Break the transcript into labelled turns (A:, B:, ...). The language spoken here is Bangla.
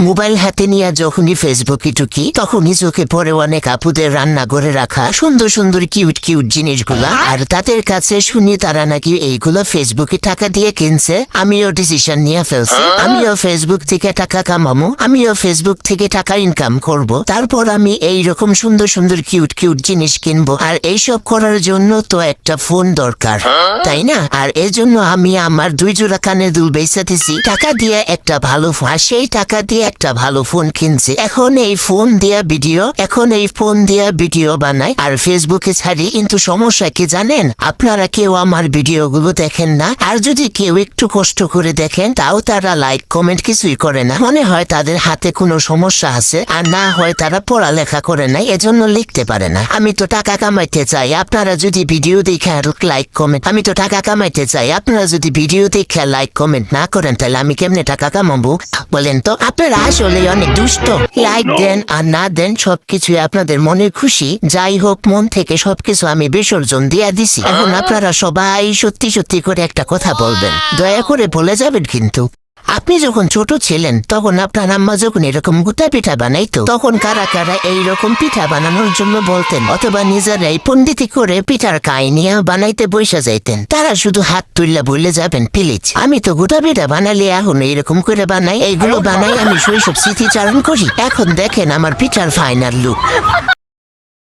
A: মোবাইল হাতে নিয়ে যখনই ফেসবুকে ঢুকি তখনই চোখে পড়ে অনেক আপুদের রান্না করে রাখা সুন্দর সুন্দর কিউট কিউট জিনিসগুলা। আর তাদের কাছে শুনি তারা নাকি এইগুলো ফেসবুকে টাকা দিয়ে কিনছে। আমিও ডিসিশন নিয়ে ফেলছি, আমিও ফেসবুক থেকে টাকা কামাবো, আমিও ফেসবুক থেকে টাকা ইনকাম করব। তারপর আমি এইরকম সুন্দর সুন্দর কিউট কিউট জিনিস কিনবো। আর এইসব করার জন্য তো একটা ফোন দরকার, তাই না? আর এর জন্য আমি আমার 2 জোড়া কানের দুল বেচা দিছি টাকা দিয়ে একটা ভালো ফোন। সেই টাকা দিয়ে একটা ভালো ফোন কিনছি। এখন এই ফোন দিয়া ভিডিও বানাই আর ফেসবুকে ছাড়ি। কিন্তু সমস্যা কি জানেন? আপনারা কেউ আমার ভিডিওগুলো দেখেন না। আর যদি কেউ একটু কষ্ট করে দেখেন তাও তারা লাইক কমেন্ট কিছুই করে না। মনে হয় তাদের হাতে কোনো সমস্যা আছে, আর না হয় তারা পড়ালেখা করে নাই, এজন্য লিখতে পারে না। আমি তো টাকা কামাইতে চাই, আপনারা যদি ভিডিও দেখে আর লাইক কমেন্ট, আমি তো টাকা কামাইতে চাই, আপনারা যদি ভিডিও দেখে লাইক কমেন্ট না করেন তাহলে আমি কেমনে টাকা কামাবো বলেন তো? আপনারা আসলে অনেক দুষ্ট। লাইক দেন আর না দেন সবকিছু আপনাদের মনের খুশি। যাই হোক, মন থেকে সবকিছু আমি বিসর্জন দিয়ে দিছি। এখন আপনারা সবাই সত্যি সত্যি করে একটা কথা বলবেন, দয়া করে বলে যাবেন কিন্তু। আপনি যখন ছোট ছিলেন তখন আপনার আম্মা যখন এরকম গোটা পিঠা বানাইতো তখন কারা কারা এইরকম পিঠা বানানোর জন্য বলতেন, অথবা নিজেরাই পন্ডিতি করে পিঠার কাহিনিয়া বানাইতে বইসা যাইতেন? তারা শুধু হাত তুললে বলে যাবেন প্লিজ। আমি তো গোটা পিঠা বানালে এখন এইরকম করে বানাই, এইগুলো বানাই আমি শৈশব স্মৃতিচারণ করি। এখন দেখেন আমার পিঠার ফাইনাল লুক।